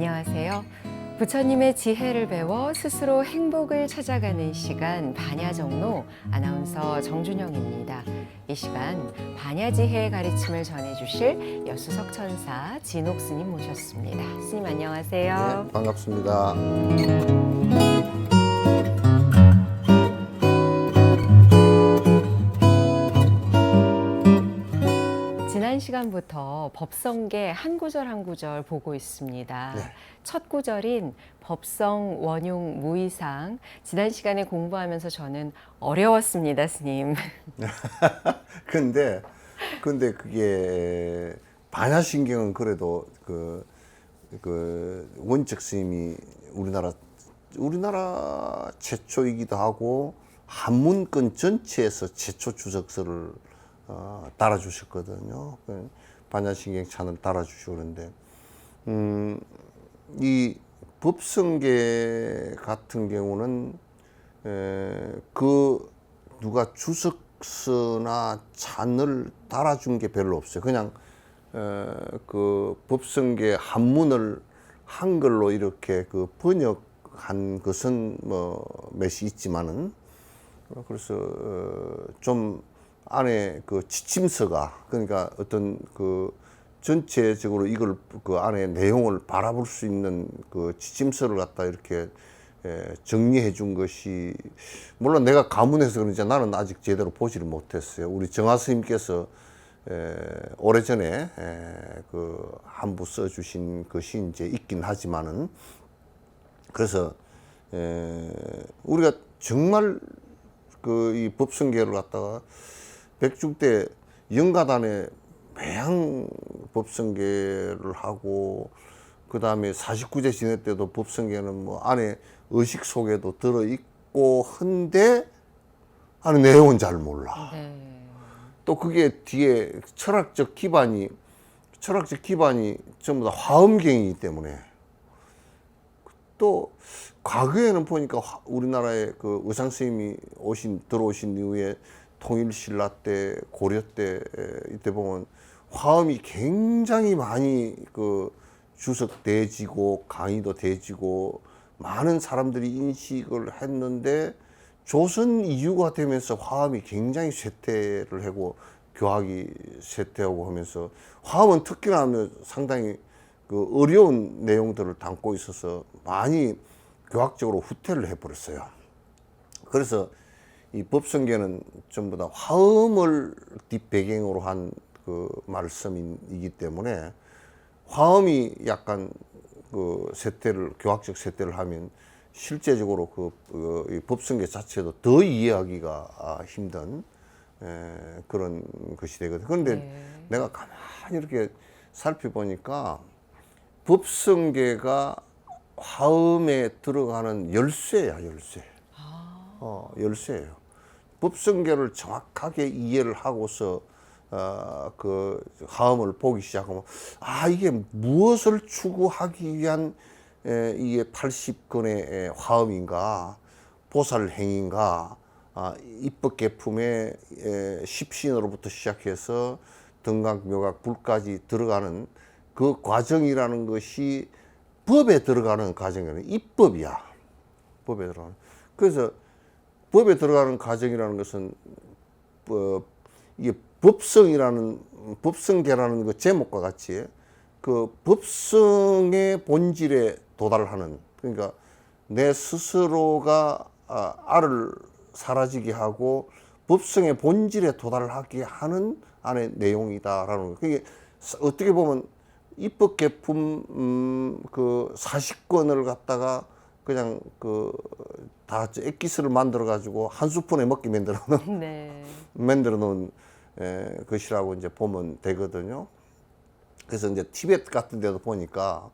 안녕하세요. 부처님의 지혜를 배워 스스로 행복을 찾아가는 시간 반야정로 아나운서 정준영입니다. 이 시간 반야지혜의 가르침을 전해주실 여수석 천사 진옥 스님 모셨습니다. 스님 안녕하세요. 네, 반갑습니다. 지난 시간부터 법성계 한 구절 한 구절 보고 있습니다. 네. 첫 구절인 법성 원용 무이상, 지난 시간에 공부하면서 저는 어려웠습니다, 스님. 근데 그게 반야신경은 그래도 그 원적 스님이 우리나라 최초이기도 하고 한문권 전체에서 최초 주석서를 달아주셨거든요. 반야신경 찬을 달아주시고 그런데 이 법성계 같은 경우는 그 누가 주석서나 찬을 달아준 게 별로 없어요. 그냥 그 법성계 한문을 한글로 이렇게 그 번역한 것은 뭐 몇이 있지만은 그래서 좀 안에 그 지침서가 그러니까 어떤 그 전체적으로 이걸 그 안에 내용을 바라볼 수 있는 그 지침서를 갖다 이렇게 정리해 준 것이 물론 내가 가문에서 그런지 나는 아직 제대로 보지를 못했어요. 우리 정화 스님께서 오래전에 그 한 부 써주신 것이 이제 있긴 하지만은 그래서 우리가 정말 그 이 법성계를 갖다가 백중 때 영가단에 매양 법성계를 하고 그 다음에 49제 지낼 때도 법성계는 뭐 안에 의식 속에도 들어있고 한데 안에 내용은 잘 몰라. 네. 또 그게 뒤에 철학적 기반이 전부 다 화엄경이기 때문에 또 과거에는 보니까 우리나라에 그 의상 스님이 들어오신 이후에 통일신라 때, 고려 때 이때 보면 화엄이 굉장히 많이 그 주석돼지고 강의도 돼지고 많은 사람들이 인식을 했는데 조선 이후가 되면서 화엄이 굉장히 쇠퇴를 하고 교학이 쇠퇴하고 하면서 화엄은 특히나 하면 상당히 그 어려운 내용들을 담고 있어서 많이 교학적으로 후퇴를 해버렸어요. 그래서 이 법성계는 전부 다 화엄을 뒷배경으로 한 그 말씀이기 때문에 화엄이 약간 그 교학적 쇠퇴를 하면 실제적으로 이 법성계 자체도 더 이해하기가 힘든 그런 것이 되거든요. 그런데 네. 내가 가만히 이렇게 살펴보니까 법성계가 화엄에 들어가는 열쇠야, 열쇠. 열쇠예요. 법성계를 정확하게 이해를 하고서 그 화엄을 보기 시작하면 이게 무엇을 추구하기 위한 이게 80건의 화엄인가 보살행인가 입법계품의 십신으로부터 시작해서 등각, 묘각, 불까지 들어가는 그 과정이라는 것이 법에 들어가는 과정이라는 입법이야. 법에 들어가는. 그래서 법에 들어가는 과정이라는 것은 이게 법성계라는 그 제목과 같이 그 법성의 본질에 도달하는 그러니까 내 스스로가 알을 사라지게 하고 법성의 본질에 도달하게 하는 안의 내용이다라는 거. 그게 어떻게 보면 입법계품 그 40권을 갖다가 그냥 다 액기스를 만들어 가지고 한 스푼에 먹게 만들어 놓은 네. 만들어 놓은 것이라고 이제 보면 되거든요. 그래서 이제 티베트 같은 데도 보니까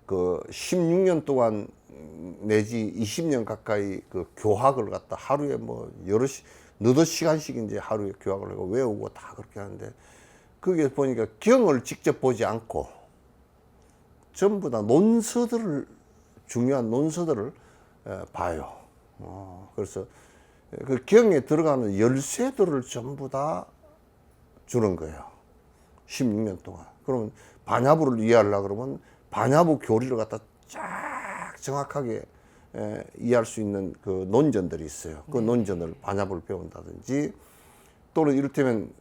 그 16년 동안 내지 20년 가까이 그 교학을 갖다 하루에 뭐 너댓 시간씩 이제 하루에 교학을 하고 외우고 다 그렇게 하는데 그게 보니까 경을 직접 보지 않고 전부 다 중요한 논서들을 봐요. 그래서 그 경에 들어가는 열쇠들을 전부 다 주는 거예요. 16년 동안. 그러면 반야부를 이해하려고 그러면 반야부 교리를 갖다 쫙 정확하게 이해할 수 있는 그 논전들이 있어요. 그 논전을 반야부를 배운다든지 또는 이를테면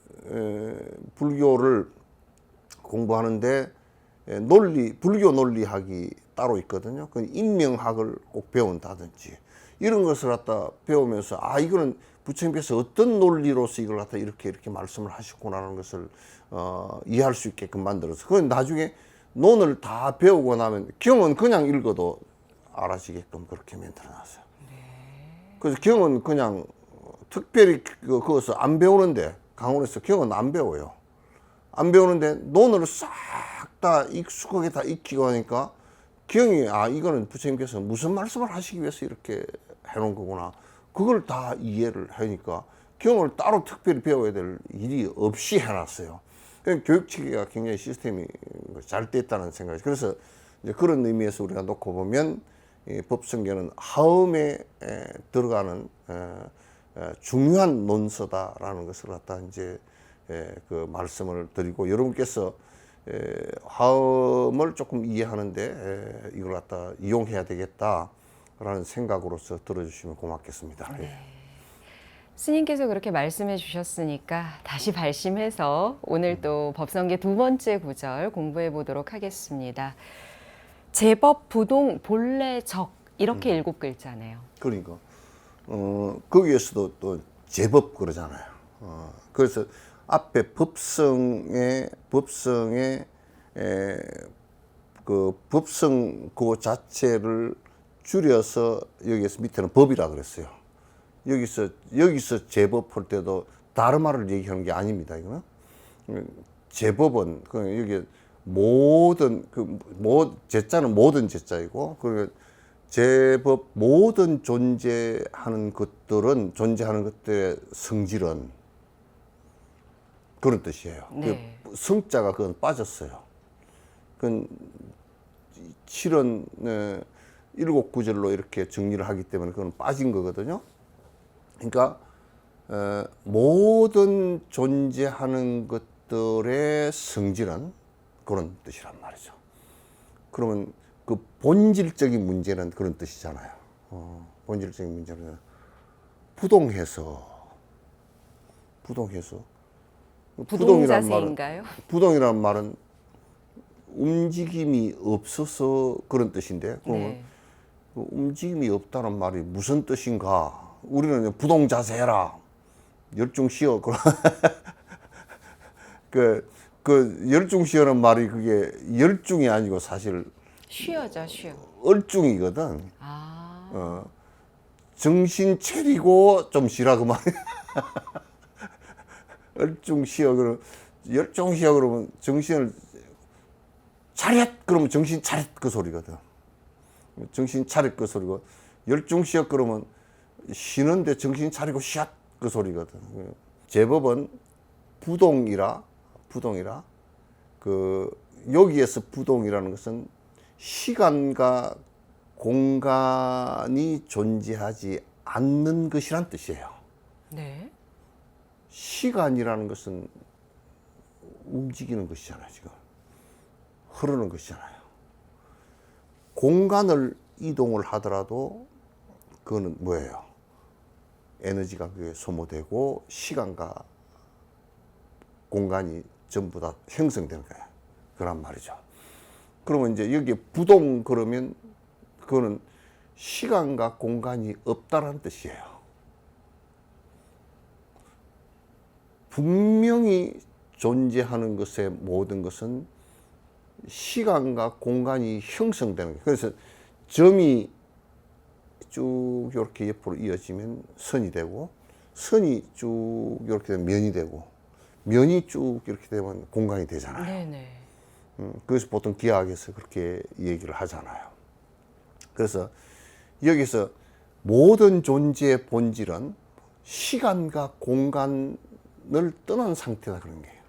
불교를 공부하는데 불교 논리학이 따로 있거든요. 그 인명학을 꼭 배운다든지 이런 것을 갖다 배우면서 이거는 부처님께서 어떤 논리로서 이걸 갖다 이렇게 말씀을 하셨구나라는 것을 이해할 수 있게끔 만들어서 그건 나중에 논을 다 배우고 나면 경은 그냥 읽어도 알아지게끔 그렇게 만들어놨어요. 그래서 경은 그냥 특별히 그것을 안 배우는데 강원에서 경은 안 배워요. 안 배우는데 논을 싹 다 익숙하게 다 익히고 하니까 경이 이거는 부처님께서 무슨 말씀을 하시기 위해서 이렇게 해놓은 거구나. 그걸 다 이해를 하니까 경을 따로 특별히 배워야 될 일이 없이 해놨어요. 그러니까 교육 체계가 굉장히 시스템이 잘 됐다는 생각이. 그래서 이제 그런 의미에서 우리가 놓고 보면 이 법성계는 하음에 들어가는 중요한 논서다라는 것을 갖다 이제 그 말씀을 드리고 여러분께서 화음을 조금 이해하는데 이걸 갖다 이용해야 되겠다라는 생각으로서 들어주시면 고맙겠습니다. 네. 스님께서 그렇게 말씀해 주셨으니까 다시 발심해서 오늘 또 법성계 두 번째 구절 공부해 보도록 하겠습니다. 제법 부동 본래 적 이렇게 일곱 글자네요. 그러니까 거기에서도 또 제법 그러잖아요. 그래서 앞에 법성의 그 법성 그 자체를 줄여서 여기에서 밑에는 법이라 그랬어요. 여기서 제법 할 때도 다른 말을 얘기하는 게 아닙니다. 이거는 제법은 여기 모든 제자는 모든 제자이고 그리고 제법 모든 존재하는 것들의 성질은 그런 뜻이에요. 네. 그 성자가 그건 빠졌어요. 그건 실은 일곱 구절로 이렇게 정리를 하기 때문에 그건 빠진 거거든요. 그러니까 모든 존재하는 것들의 성질은 그런 뜻이란 말이죠. 그러면 그 본질적인 문제는 그런 뜻이잖아요. 본질적인 문제는 부동해서 부동자세인가요? 부동이라는 말은 움직임이 없어서 그런 뜻인데 그러면 네. 그 움직임이 없다는 말이 무슨 뜻인가? 우리는 부동자세라 열중시어 그 열중시어는 말이 그게 열중이 아니고 사실 쉬어죠, 쉬어. 얼중이거든. 아, 정신 차리고 좀 쉬라 그 말이야. 얼중시어 그러면 열중시어 그러면 정신을 차렷 그러면 정신 차렷 그 소리거든. 정신 차렷 그 소리고 열중시어 그러면 쉬는데 정신 차리고 쉬었 그 소리거든. 제법은 부동이라 그 여기에서 부동이라는 것은 시간과 공간이 존재하지 않는 것이란 뜻이에요. 네. 시간이라는 것은 움직이는 것이잖아요, 지금. 흐르는 것이잖아요. 공간을 이동을 하더라도 그거는 뭐예요? 에너지가 그게 소모되고 시간과 공간이 전부 다 형성되는 거예요. 그란 말이죠. 그러면 이제 여기에 부동 그러면 그거는 시간과 공간이 없다라는 뜻이에요. 분명히 존재하는 것의 모든 것은 시간과 공간이 형성되는 거예요. 그래서 점이 쭉 이렇게 옆으로 이어지면 선이 되고 선이 쭉 이렇게 되면 면이 되고 면이 쭉 이렇게 되면 공간이 되잖아요. 네네. 그래서 보통 기하학에서 그렇게 얘기를 하잖아요. 그래서 여기서 모든 존재의 본질은 시간과 공간을 떠난 상태다 그런 거예요.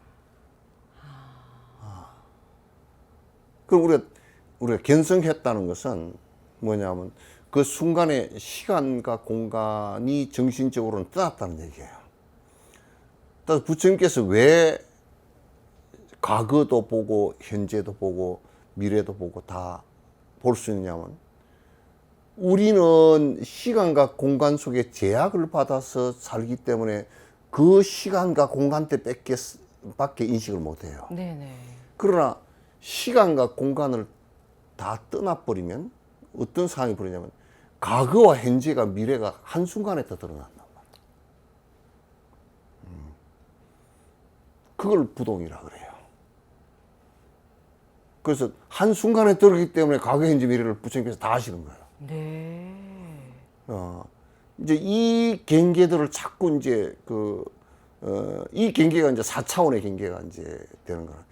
그럼 우리가 견성했다는 것은 뭐냐면 그 순간에 시간과 공간이 정신적으로는 떠났다는 얘기예요. 따라서 부처님께서 왜 과거도 보고 현재도 보고 미래도 보고 다 볼 수 있냐면, 우리는 시간과 공간 속에 제약을 받아서 살기 때문에 그 시간과 공간 때 밖에 인식을 못해요. 네네. 그러나 시간과 공간을 다 떠나버리면 어떤 상황이 벌어지냐면, 과거와 현재가 미래가 한순간에 다 드러난단 말이에요. 그걸 부동이라 그래요. 그래서 한순간에 들었기 때문에 과거, 현재, 미래를 부처님께서 다 하시는 거예요. 네. 이제 이 경계들을 자꾸 이제 이 경계가 이제 4차원의 경계가 이제 되는 거예요.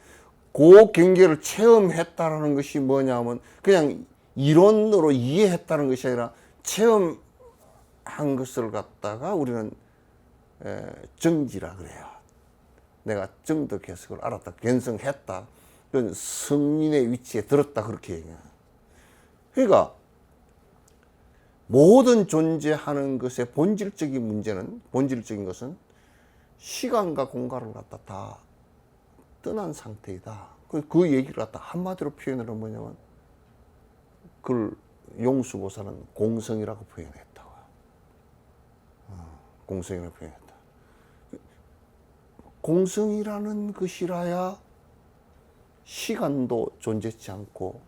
그 경계를 체험했다라는 것이 뭐냐면 그냥 이론으로 이해했다는 것이 아니라 체험한 것을 갖다가 우리는 정지라 그래요. 내가 정득해서 그걸 알았다, 견성했다. 그건 성인의 위치에 들었다, 그렇게 얘기해요. 그러니까 모든 존재하는 것의 본질적인 것은 시간과 공간을 갖다 다 떠난 상태이다. 그 얘기를 갖다 한마디로 표현을 하면 뭐냐면, 그걸 용수보살은 공성이라고 표현했다고요. 공성이라고 표현했다. 공성이라는 것이라야 시간도 존재치 않고,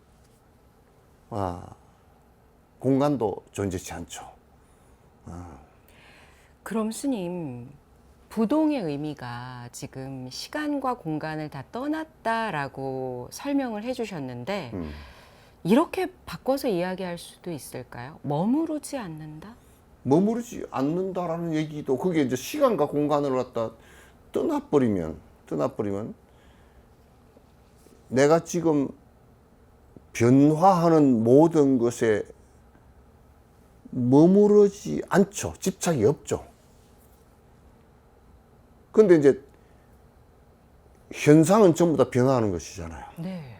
공간도 존재치 않죠. 그럼 스님, 부동의 의미가 지금 시간과 공간을 다 떠났다라고 설명을 해주셨는데 이렇게 바꿔서 이야기할 수도 있을까요? 머무르지 않는다? 머무르지 않는다라는 얘기도, 그게 이제 시간과 공간을 갖다 떠나버리면 내가 지금 변화하는 모든 것에 머무르지 않죠. 집착이 없죠. 근데 이제 현상은 전부 다 변화하는 것이잖아요. 네.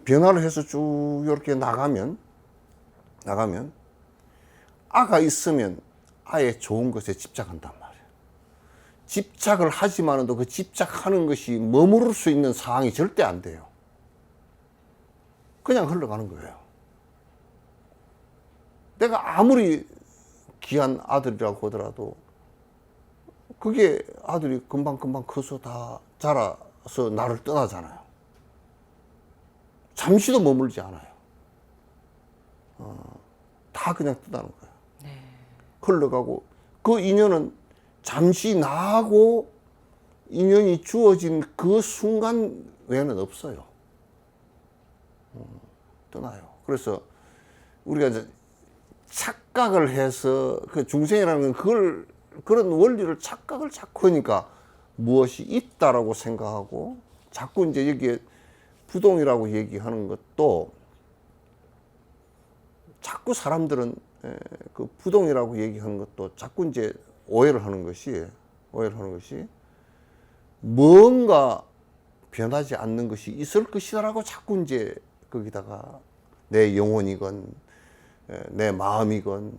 변화를 해서 쭉 이렇게 나가면 아가 있으면 아의 좋은 것에 집착한단 말이에요. 집착을 하지만도 그 집착하는 것이 머무를 수 있는 상황이 절대 안 돼요. 그냥 흘러가는 거예요. 내가 아무리 귀한 아들이라고 하더라도 그게 아들이 금방 커서 다 자라서 나를 떠나잖아요. 잠시도 머물지 않아요. 다 그냥 떠나는 거예요. 네. 흘러가고, 그 인연은 잠시 나하고 인연이 주어진 그 순간 외에는 없어요. 떠나요. 그래서 우리가 이제 착각을 해서, 그 중생이라는 건 그런 원리를 착각을 자꾸 하니까 무엇이 있다라고 생각하고, 자꾸 이제 여기에 부동이라고 얘기하는 것도, 자꾸 사람들은 그 부동이라고 얘기하는 것도 자꾸 이제 오해를 하는 것이 뭔가 변하지 않는 것이 있을 것이다라고 자꾸 이제 거기다가 내 영혼이건 내 마음이건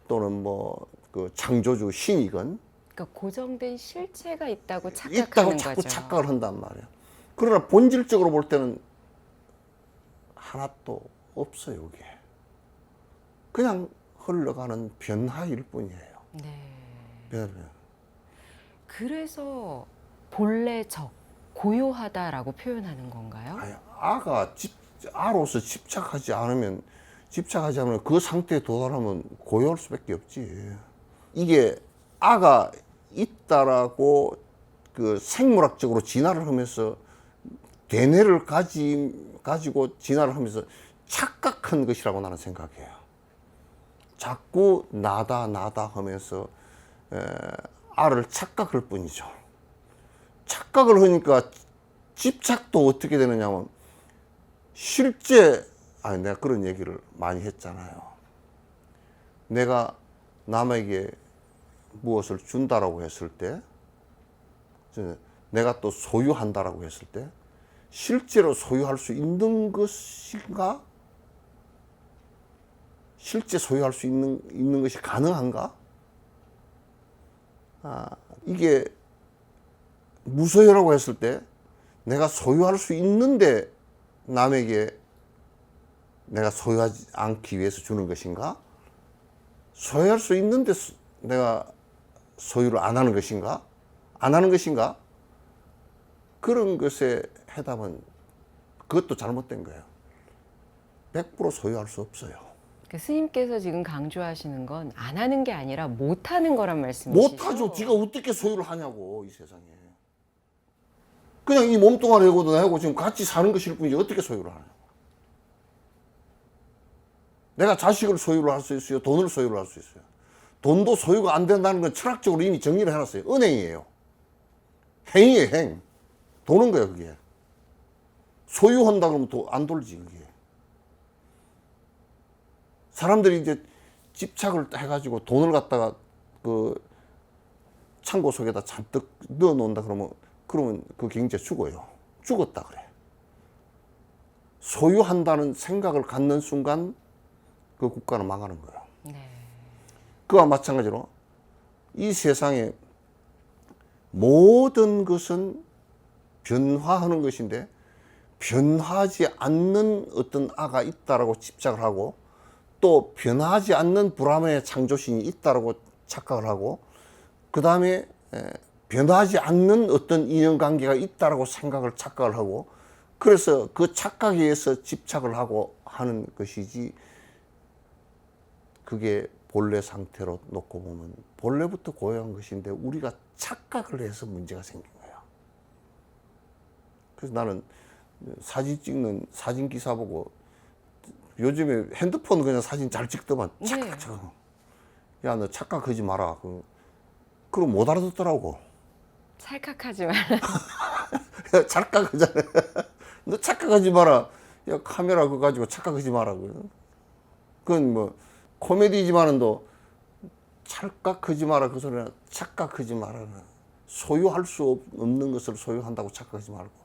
또는 뭐 그 창조주 신이건, 그러니까 고정된 실체가 있다고 착각하는 자꾸 거죠. 착각을 한단 말이에요. 그러나 본질적으로 볼 때는 하나도 없어요. 이게 그냥 흘러가는 변화일 뿐이에요. 네. 변화. 그래서 본래적, 고요하다라고 표현하는 건가요? 아니, 아로서 집착하지 않으면 그 상태에 도달하면 고요할 수밖에 없지. 이게 아가 있다라고 그 생물학적으로 진화를 하면서 대뇌를 가지고 진화를 하면서 착각한 것이라고 나는 생각해요. 자꾸 나다 하면서 알을 착각할 뿐이죠. 착각을 하니까 집착도 어떻게 되느냐면, 내가 그런 얘기를 많이 했잖아요. 내가 남에게 무엇을 준다라고 했을 때, 내가 또 소유한다라고 했을 때, 실제로 소유할 수 있는 것인가? 실제 소유할 수 있는 것이 가능한가? 이게 무소유라고 했을 때 내가 소유할 수 있는데 남에게 내가 소유하지 않기 위해서 주는 것인가? 소유할 수 있는데 내가 소유를 안 하는 것인가? 안 하는 것인가? 그런 것의 해답은 그것도 잘못된 거예요. 100% 소유할 수 없어요. 그 스님께서 지금 강조하시는 건 안 하는 게 아니라 못 하는 거란 말씀이시죠? 못하죠. 지가 어떻게 소유를 하냐고, 이 세상에. 그냥 이 몸뚱아리하고도 나하고 지금 같이 사는 것일 뿐이지 어떻게 소유를 하냐. 내가 자식을 소유를 할 수 있어요. 돈을 소유를 할 수 있어요. 돈도 소유가 안 된다는 건 철학적으로 이미 정리를 해놨어요. 은행이에요. 행위예요, 행. 도는 거야, 그게. 소유한다 그러면 안 돌지, 그게. 사람들이 이제 집착을 해가지고 돈을 갖다가 그 창고 속에다 잔뜩 넣어 놓는다 그러면 그 경제 죽어요. 죽었다 그래. 소유한다는 생각을 갖는 순간 그 국가는 망하는 거예요. 네. 그와 마찬가지로 이 세상에 모든 것은 변화하는 것인데 변화하지 않는 어떤 아가 있다라고 집착을 하고 또 변하지 않는 불암의 창조신이 있다라고 착각을 하고 그 다음에 변하지 않는 어떤 인연관계가 있다라고 착각을 하고 그래서 그 착각에 의해서 집착을 하고 하는 것이지 그게 본래 상태로 놓고 보면 본래부터 고유한 것인데 우리가 착각을 해서 문제가 생긴 거예요. 그래서 나는 사진 찍는 사진 기사 보고 요즘에 핸드폰 그냥 사진 잘 찍더만 착각. 네. 야, 너 착각하지 마라. 그럼 못 알아듣더라고. 찰칵하지 마라. 야, 착각하잖아. 너 착각하지 마라. 야, 카메라 그거 가지고 착각하지 마라. 그건 뭐 코미디지만은 또 착각하지 마라. 그 소리는 착각하지 마라. 소유할 수 없는 것을 소유한다고 착각하지 말고.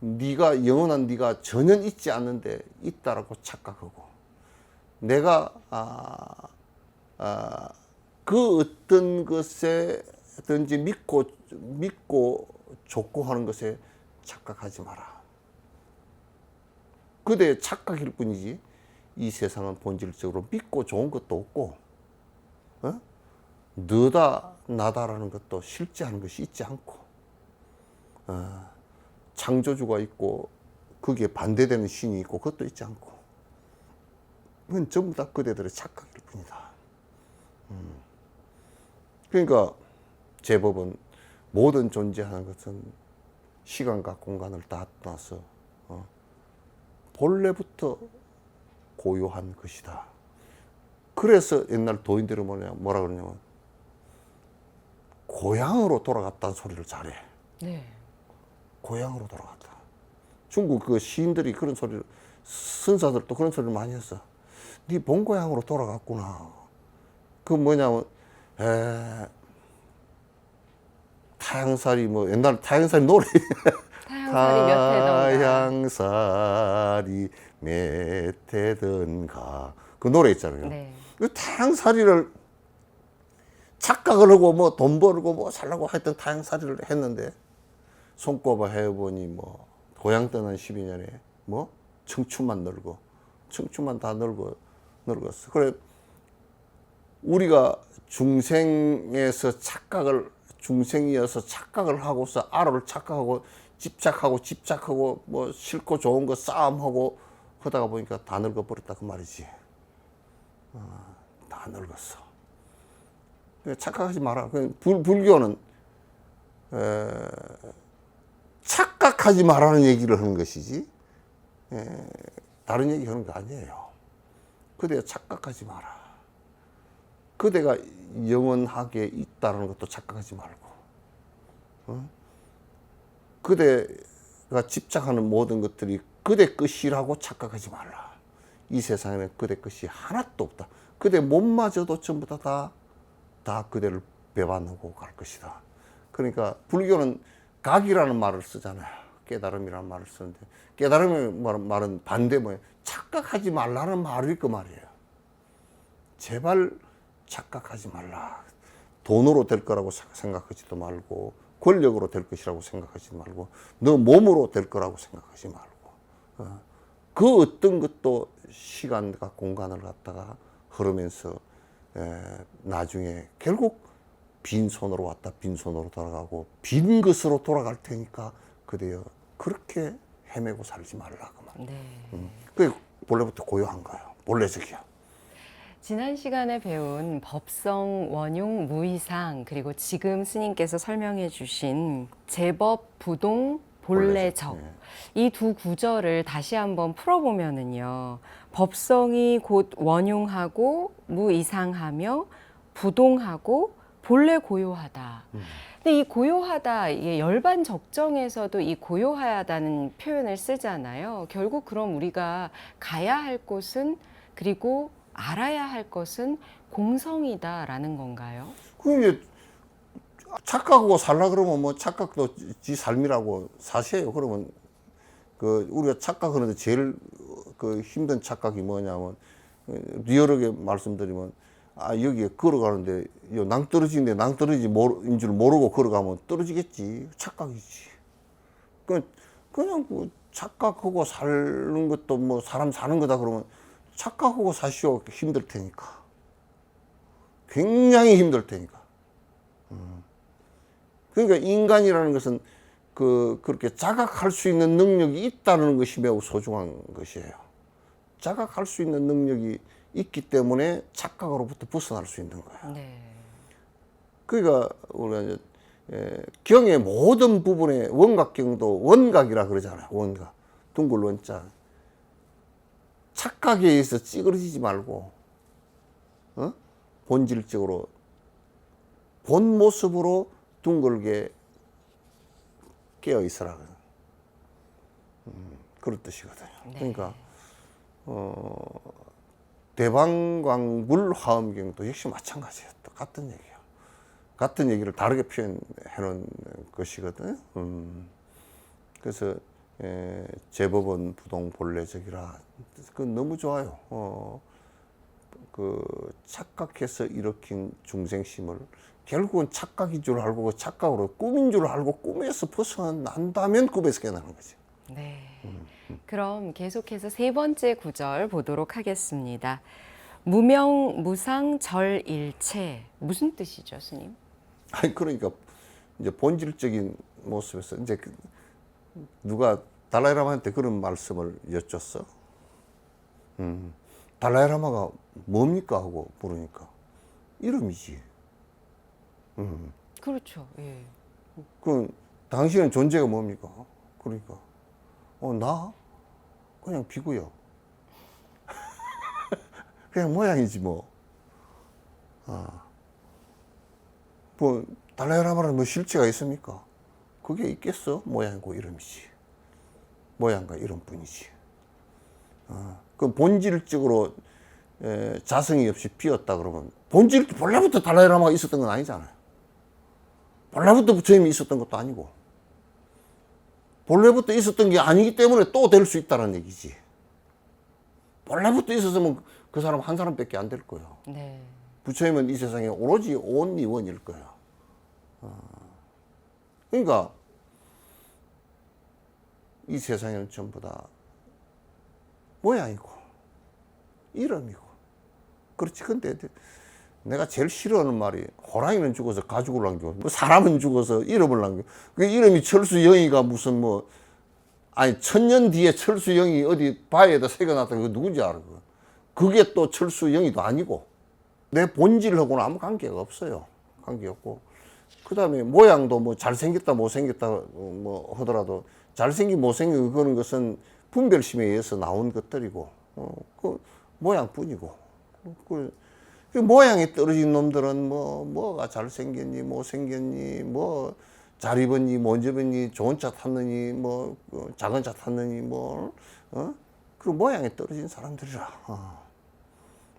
네가 영원한 네가 전혀 있지 않는데 있다라고 착각하고 내가 그 어떤 것에든지 믿고 족구하는 것에 착각하지 마라. 그대 착각일 뿐이지 이 세상은 본질적으로 믿고 좋은 것도 없고 너다 나다라는 것도 실제하는 것이 있지 않고 창조주가 있고 거기에 반대되는 신이 있고 그것도 있지 않고 그건 전부 다 그대들의 착각일 뿐이다. 그러니까 제법은 모든 존재하는 것은 시간과 공간을 다 떠나서 본래부터 고유한 것이다. 그래서 옛날 도인들은 뭐라 그러냐면 고향으로 돌아갔다는 소리를 잘해. 네. 고향으로 돌아갔다. 중국 그 시인들이 그런 소리를, 선사들도 그런 소리를 많이 했어. 네 본 고향으로 돌아갔구나. 그 뭐냐면, 타향살이 뭐, 옛날 타향살이 노래. 타향살이 몇 해던가. 그 노래 있잖아요. 네. 그 타향살이를 착각을 하고 뭐 돈 벌고 뭐 살라고 하여튼 타향살이를 했는데, 손꼽아 해보니 뭐 고향 떠난 12년에 뭐 청춘만 늙고 청춘만 다 늙었어. 그래 우리가 중생이어서 착각을 하고서 아로를 착각하고 집착하고 뭐 싫고 좋은 거 싸움하고 하다가 보니까 다 늙어버렸다 그 말이지. 다 늙었어. 착각하지 마라. 불교는 착각하지 말라는 얘기를 하는 것이지 다른 얘기 하는 거 아니에요. 그대가 착각하지 마라. 그대가 영원하게 있다는 것도 착각하지 말고 그대가 집착하는 모든 것들이 그대 것이라고 착각하지 말라. 이 세상에는 그대 것이 하나도 없다. 그대 몸마저도 전부 다 그대를 배반하고 갈 것이다. 그러니까 불교는 각이라는 말을 쓰잖아요. 깨달음이라는 말을 쓰는데 깨달음의 말은 반대 뭐예요? 착각하지 말라는 말일 그 말이에요. 제발 착각하지 말라. 돈으로 될 거라고 생각하지도 말고 권력으로 될 것이라고 생각하지 말고 너 몸으로 될 거라고 생각하지 말고 그 어떤 것도 시간과 공간을 갖다가 흐르면서 나중에 결국 빈손으로 왔다 빈손으로 돌아가고 빈 것으로 돌아갈 테니까 그래요. 그렇게 헤매고 살지 말라 그 말. 네. 그게 본래부터 고요한 거예요. 본래적이야. 지난 시간에 배운 법성, 원용, 무이상, 그리고 지금 스님께서 설명해 주신 제법, 부동, 본래적, 네. 이 두 구절을 다시 한번 풀어보면은요, 법성이 곧 원용하고 무이상하며 부동하고 본래 고요하다. 근데 이 고요하다, 이게 열반 적정에서도 이 고요하다는 표현을 쓰잖아요. 결국 그럼 우리가 가야 할 곳은, 그리고 알아야 할 것은 공성이다라는 건가요? 그 이제 착각하고 살라 그러면 뭐 착각도 지 삶이라고 사세요. 그러면 그 우리가 착각하는데 제일 그 힘든 착각이 뭐냐면 리얼하게 말씀드리면 여기에 걸어가는데 낭떠러지인데 낭떠러지인 줄 모르고 걸어가면 떨어지겠지. 착각이지. 그냥 그 착각하고 사는 것도 뭐 사람 사는 거다 그러면 착각하고 사시오. 힘들 테니까. 굉장히 힘들 테니까. 그러니까 인간이라는 것은 그렇게 자각할 수 있는 능력이 있다는 것이 매우 소중한 것이에요. 자각할 수 있는 능력이 있기 때문에 착각으로부터 벗어날 수 있는 거야. 네. 그러니까 우리가 이제 경의 모든 부분의 원각경도 원각이라 그러잖아요. 원각. 둥글 원자. 착각에 의해서 찌그러지지 말고 본질적으로 본 모습으로 둥글게 깨어 있으라. 그런 뜻이거든요. 네. 그러니까 대방광 화엄경도 역시 마찬가지예요. 똑같은 얘기예요. 같은 얘기를 다르게 표현해 놓은 것이거든요. 그래서 제법은 부동 본래적이라. 그건 너무 좋아요. 그 착각해서 일으킨 중생심을 결국은 착각인 줄 알고 그 착각으로 꿈인 줄 알고 꿈에서 벗어난다면 꿈에서 깨어나는 거지. 네. 그럼 계속해서 세 번째 구절 보도록 하겠습니다. 무명, 무상, 절일체. 무슨 뜻이죠, 스님? 아니 그러니까 이제 본질적인 모습에서 이제 누가 달라이라마한테 그런 말씀을 여쭸어. 달라이라마가 뭡니까 하고 물으니까 이름이지. 그렇죠. 예. 그럼 당신은 존재가 뭡니까? 그러니까 나 그냥 비구요. 그냥 모양이지 뭐. 뭐 달라이라마는 뭐 실체가 있습니까? 그게 있겠어? 모양이고 이름이지. 모양과 이름뿐이지. 그럼 본질적으로 자성이 없이 비었다 그러면 본래부터 달라이라마가 있었던 건 아니잖아요. 본래부터 부처님이 있었던 것도 아니고 본래부터 있었던 게 아니기 때문에 또 될 수 있다는 얘기지. 본래부터 있었으면 그 사람 한 사람밖에 안 될 거예요. 네. 부처님은 이 세상에 오로지 only one일 거예요. 그러니까 이 세상에는 전부 다 모양이고 이름이고 그렇지. 근데 내가 제일 싫어하는 말이 호랑이는 죽어서 가죽을 남겨, 뭐 사람은 죽어서 이름을 남겨. 그 이름이 철수영이가 무슨 뭐 아니 1000년 뒤에 철수영이 어디 바위에다 새겨놨다. 그거 누군지 알아? 그게 또 철수영이도 아니고 내 본질하고는 아무 관계가 없어요. 관계없고 그 다음에 모양도 뭐 잘생겼다 못생겼다 뭐 하더라도 잘생긴 못생긴 그런 것은 분별심에 의해서 나온 것들이고 그 모양뿐이고 그 모양이 떨어진 놈들은 뭐가 잘생겼니 못생겼니 뭐 잘 입었니 못 입었니 좋은 차 탔느니 뭐 작은 차 탔느니 그 모양에 떨어진 사람들이라.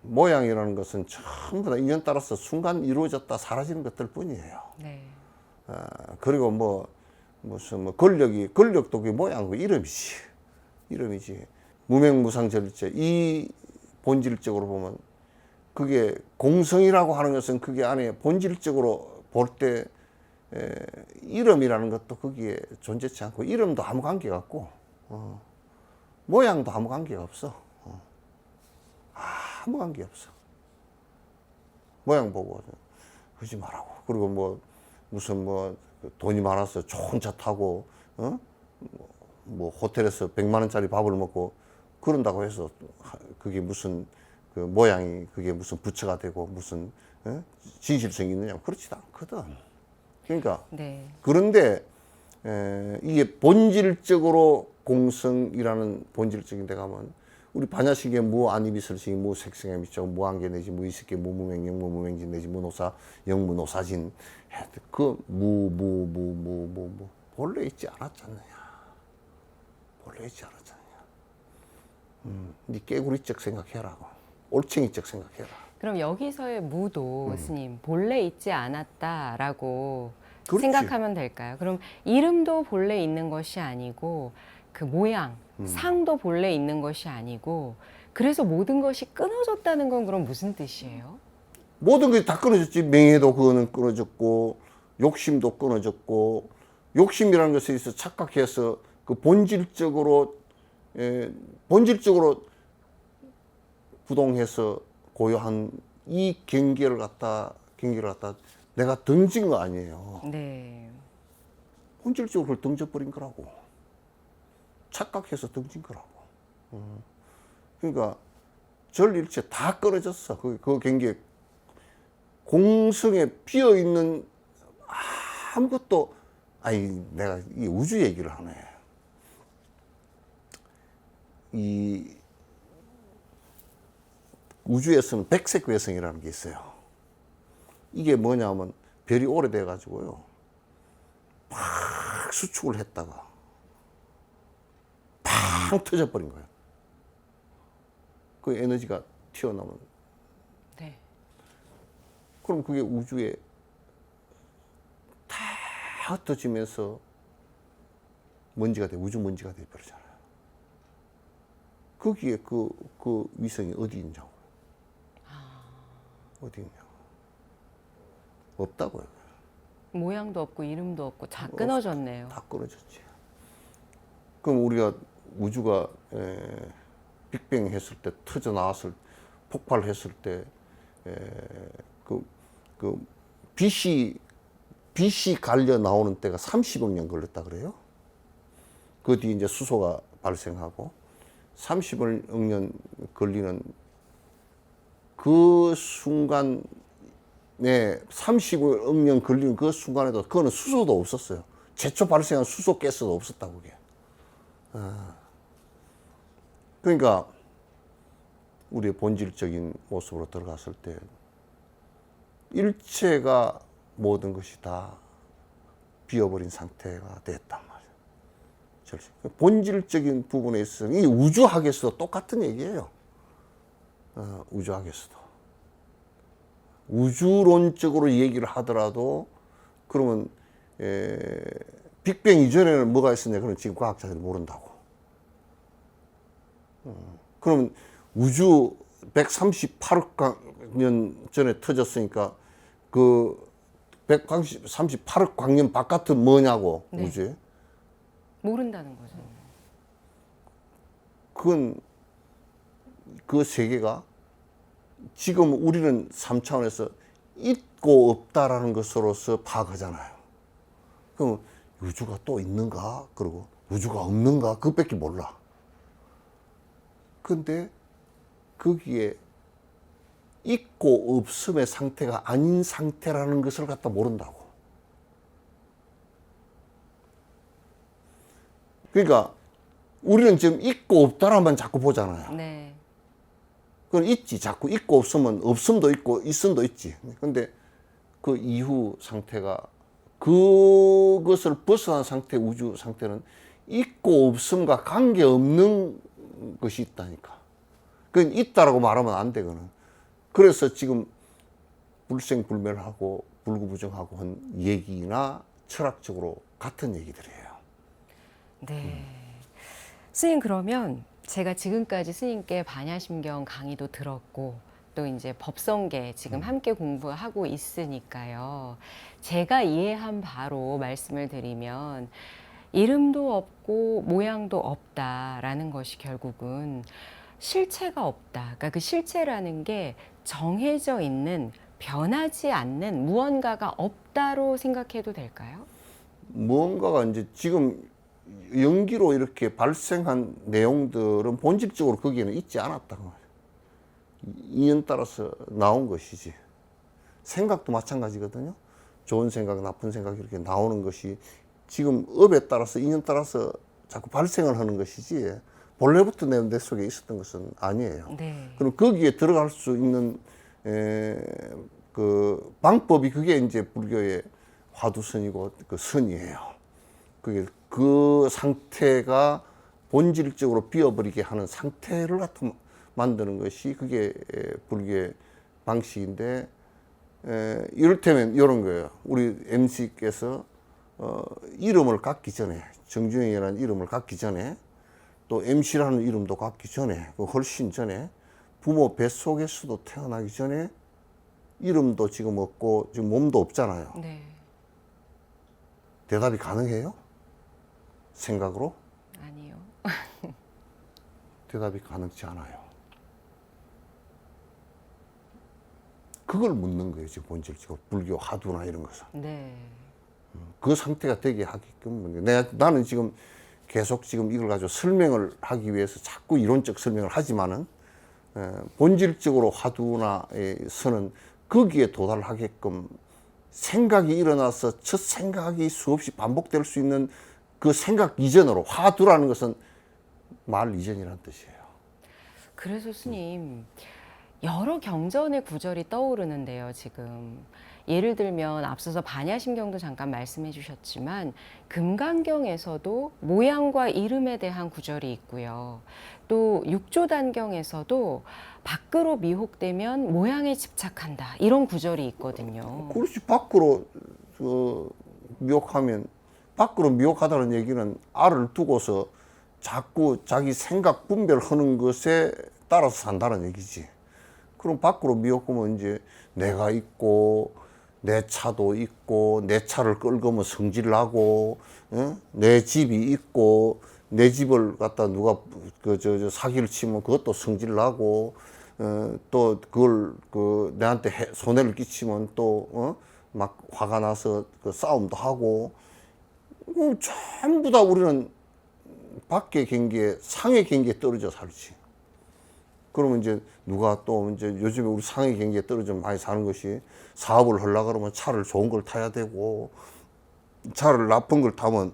모양이라는 것은 전부 다 인연 따라서 순간 이루어졌다 사라지는 것들 뿐이에요. 네. 그리고 무슨 권력도 그게 모양이고 이름이지. 무명무상절일체 이 본질적으로 보면 그게 공성이라고 하는 것은 그게 안에 본질적으로 볼 때 이름이라는 것도 거기에 존재치 않고 이름도 아무 관계가 없고 모양도 아무 관계가 없어. 아무 관계 없어. 모양 보고 하지 말라고. 그리고 뭐 무슨 뭐 돈이 많아서 좋은 차 타고 뭐 호텔에서 100만 원짜리 밥을 먹고 그런다고 해서 그게 무슨 그 모양이 그게 무슨 부처가 되고 무슨 진실성이 있느냐, 그렇지도 않거든. 그러니까 네. 그런데 이게 본질적으로 공성이라는 본질적인 데 가면 우리 반야식의 무안이비설식이 무색생의 미적 무한계 내지 무의식계 무무맹영 무무맹진 내지 무노사 영무노사진, 그 본래 있지 않았잖느냐. 본래 있지 않았잖느냐. 네 깨구리적 생각해라. 올챙이적 생각해라. 그럼 여기서의 무도 스님 본래 있지 않았다라고 그렇지. 생각하면 될까요? 그럼 이름도 본래 있는 것이 아니고 그 모양, 상도 본래 있는 것이 아니고 그래서 모든 것이 끊어졌다는 건 그럼 무슨 뜻이에요? 모든 게 다 끊어졌지. 명예도 그거는 끊어졌고 욕심도 끊어졌고, 욕심이라는 것에 있어 착각해서 그 본질적으로 부동해서 고요한 이 경계를 갖다 내가 던진 거 아니에요. 네. 본질적으로 그걸 던져버린 거라고. 착각해서 던진 거라고. 그러니까 전일체 다 끊어졌어. 그 경계 공성에 비어 있는 아무것도. 아니, 내가 이 우주 얘기를 하네. 이 우주에서는 백색 외성이라는 게 있어요. 이게 뭐냐면 별이 오래돼 가지고요, 팍 수축을 했다가 팍 터져버린 거예요. 그 에너지가 튀어나오는. 네. 그럼 그게 우주에 다 흩어지면서 먼지가 돼, 우주 먼지가 돼 버리잖아요. 거기에 그 위성이 어디 있냐고. 어디 있냐고. 없다고요. 모양도 없고 이름도 없고 다 끊어졌네요. 다 끊어졌지. 그럼 우리가 우주가 빅뱅 했을 때, 터져 나왔을, 폭발했을 때, 빛이 갈려 나오는 때가 30억 년 걸렸다 그래요. 그 뒤에 이제 수소가 발생하고 30억 년 걸리는 그 순간에 30억 년 걸리는 그 순간에도 그거는 수소도 없었어요. 최초 발생한 수소 가스도 없었다고 그게. 그러니까 우리의 본질적인 모습으로 들어갔을 때 일체가 모든 것이 다 비어버린 상태가 됐단 말이에요. 본질적인 부분에 있어서 이 우주학에서도 똑같은 얘기예요. 우주학에서도. 우주론적으로 얘기를 하더라도 그러면 빅뱅 이전에는 뭐가 있었냐, 그건 지금 과학자들이 모른다고. 그러면 우주 138억 년 전에 터졌으니까 그 138억 광년 바깥은 뭐냐고. 네. 우주에. 모른다는 거죠. 그건 그 세계가 지금 우리는 3차원에서 있고 없다라는 것으로서 파악하잖아요. 그럼 우주가 또 있는가? 그리고 우주가 없는가? 그것밖에 몰라. 근데 거기에 있고 없음의 상태가 아닌 상태라는 것을 갖다 모른다고. 그러니까 우리는 지금 있고 없다라만 자꾸 보잖아요. 네. 그건 있지. 자꾸 있고 없으면 없음도 있고 있음도 있지. 근데 그 이후 상태가, 그것을 벗어난 상태, 우주 상태는 있고 없음과 관계없는 것이 있다니까. 그건 있다라고 말하면 안 돼, 그거는. 그래서 지금 불생불멸하고 불구부정하고 한 얘기나 철학적으로 같은 얘기들이에요. 네. 스님, 그러면 제가 지금까지 스님께 반야심경 강의도 들었고 또 이제 법성계 지금 함께 공부하고 있으니까요. 제가 이해한 바로 말씀을 드리면 이름도 없고 모양도 없다라는 것이 결국은 실체가 없다. 그러니까 그 실체라는 게 정해져 있는 변하지 않는 무언가가 없다로 생각해도 될까요? 무언가가 이제 지금 연기로 이렇게 발생한 내용들은 본질적으로 거기에는 있지 않았다고 말이에요. 인연 따라서 나온 것이지. 생각도 마찬가지거든요. 좋은 생각, 나쁜 생각 이렇게 나오는 것이 지금 업에 따라서 인연 따라서 자꾸 발생을 하는 것이지 본래부터 내 속에 있었던 것은 아니에요. 네. 그럼 거기에 들어갈 수 있는 그 방법이 그게 이제 불교의 화두선이고 그 선이에요. 그게 그 상태가 본질적으로 비어버리게 하는 상태를 갖다 만드는 것이 그게 불교의 방식인데, 이를테면 이런 거예요. 우리 MC께서 이름을 갖기 전에, 정준영이라는 이름을 갖기 전에, 또 MC라는 이름도 갖기 전에, 그 훨씬 전에 부모 뱃속에서도 태어나기 전에 이름도 지금 없고 지금 몸도 없잖아요. 네. 대답이 가능해요? 생각으로? 아니요. 대답이 가능치 않아요. 그걸 묻는 거예요, 지금 본질적으로. 불교 화두나 이런 것은. 네. 그 상태가 되게 하게끔. 나는 지금 계속 지금 이걸 가지고 설명을 하기 위해서 자꾸 이론적 설명을 하지만은, 본질적으로 화두나 선은 거기에 도달하게끔 생각이 일어나서 첫 생각이 수없이 반복될 수 있는 그 생각 이전으로, 화두라는 것은 말 이전이라는 뜻이에요. 그래서 스님, 여러 경전의 구절이 떠오르는데요, 지금. 예를 들면 앞서서 반야심경도 잠깐 말씀해 주셨지만 금강경에서도 모양과 이름에 대한 구절이 있고요. 또 육조단경에서도 밖으로 미혹되면 모양에 집착한다. 이런 구절이 있거든요. 그렇지. 밖으로 미혹하면, 밖으로 미혹하다는 얘기는 알을 두고서 자꾸 자기 생각 분별하는 것에 따라서 산다는 얘기지. 그럼 밖으로 미혹하면 이제 내가 있고 내 차도 있고 내 차를 끌고 뭐 성질을 하고, 내 집이 있고 내 집을 갖다 누가 사기를 치면 그것도 성질을 하고, 또 그걸 내한테 손해를 끼치면 또 막 화가 나서 그 싸움도 하고, 전부 다 우리는 밖의 경계에, 상의 경계에 떨어져 살지. 그러면 이제 누가 또 이제 요즘에 우리 상의 경계에 떨어져 많이 사는 것이, 사업을 하려고 그러면 차를 좋은 걸 타야 되고, 차를 나쁜 걸 타면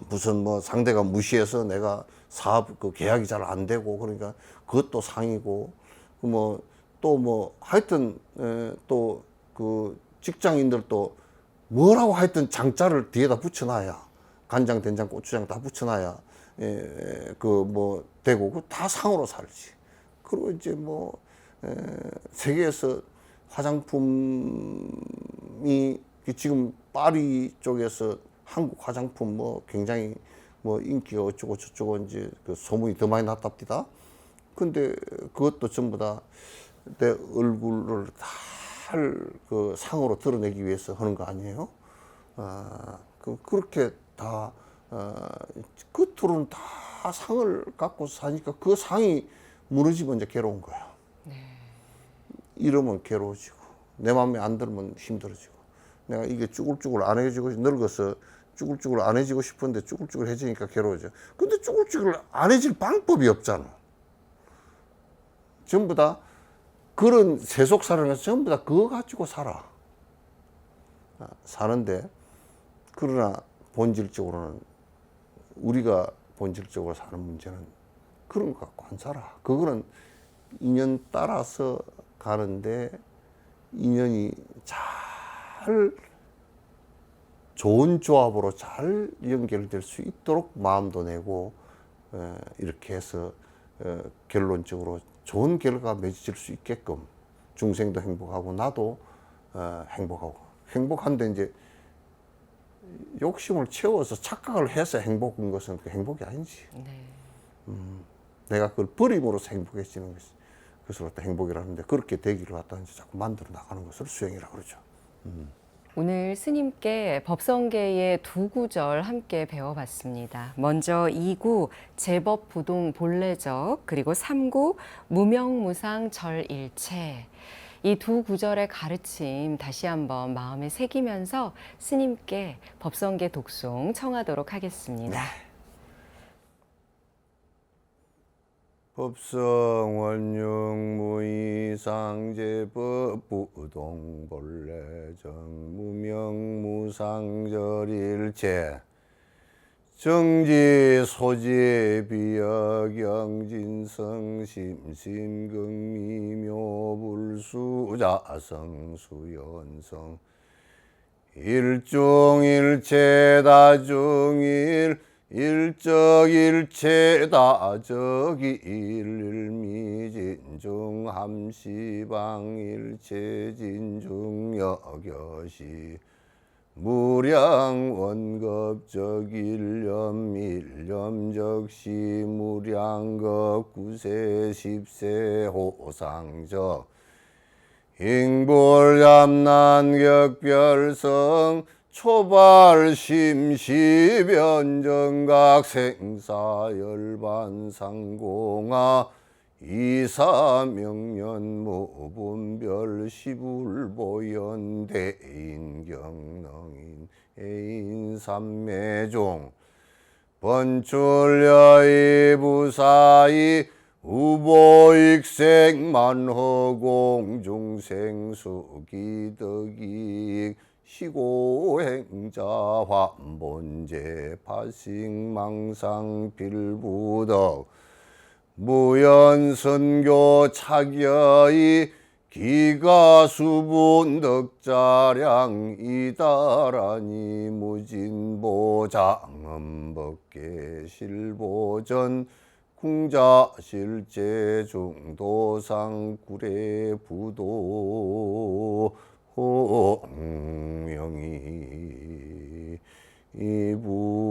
무슨 뭐 상대가 무시해서 내가 사업 그 계약이 잘 안 되고, 그러니까 그것도 상이고, 뭐 또 뭐 하여튼 또 그 직장인들도 뭐라고 하여튼 장자를 뒤에다 붙여놔야, 간장, 된장, 고추장 다 붙여놔야 그 뭐 되고, 그 다 상으로 살지. 그리고 이제 뭐 세계에서 화장품이 지금 파리 쪽에서 한국 화장품 뭐 굉장히 뭐 인기가 어쩌고 저쩌고 이제 그 소문이 더 많이 났답니다. 근데 그것도 전부 다 내 얼굴을 다 그 상으로 드러내기 위해서 하는 거 아니에요? 그렇게 다 겉으로는 다 상을 갖고 사니까 그 상이 무너지면 이제 괴로운 거야. 네. 이러면 괴로워지고, 내 마음에 안 들면 힘들어지고, 내가 이게 쭈글쭈글 안 해지고, 늙어서 쭈글쭈글 안 해지고 싶은데 쭈글쭈글 해지니까 괴로워져. 근데 쭈글쭈글 안 해질 방법이 없잖아. 전부 다 그런 세속사랑에서 전부 다 그거 가지고 살아. 사는데, 그러나 본질적으로는, 우리가 본질적으로 사는 문제는 그런 것 갖고 안 살아. 그거는 인연 따라서 가는데, 인연이 잘 좋은 조합으로 잘 연결될 수 있도록 마음도 내고, 이렇게 해서 결론적으로 좋은 결과가 맺어질 수 있게끔 중생도 행복하고 나도 행복하고. 행복한데 이제 욕심을 채워서 착각을 해서 행복한 것은 그 행복이 아니지. 네. 내가 그걸 버림으로써 행복해지는 것이, 그것을 갖다 행복이라는데, 그렇게 되기를 갖다 이제 자꾸 만들어 나가는 것을 수행이라고 그러죠. 오늘 스님께 법성계의 두 구절 함께 배워봤습니다. 먼저 2구 제법 부동 본래적, 그리고 3구 무명무상 절일체. 이 두 구절의 가르침 다시 한번 마음에 새기면서 스님께 법성계 독송 청하도록 하겠습니다. 법성원육무이상제법 부동본래정 무명무상절일체 정지소지비역영진성 심신극미묘불수자성수연성 일중일체 다중일 일적일체 다적일 일미진중 함시방일체 진중여겨시 무량원겁적 일념적시 무량겁 구세 십세 호상적 잉불얌난격별성 초발심시변정각 생사열반상공하 이사명년무분별 시불보연 대인경능인 애인삼매종 번출여의 부사이 우보익생만허공중생수기덕이익 시고행자환본제 파식망상빌부덕 무연선교 차겨이 기가수분덕자량 이다라니 무진보장음법계 실보전 궁자실제 중도상 구례부도 홍명이 이부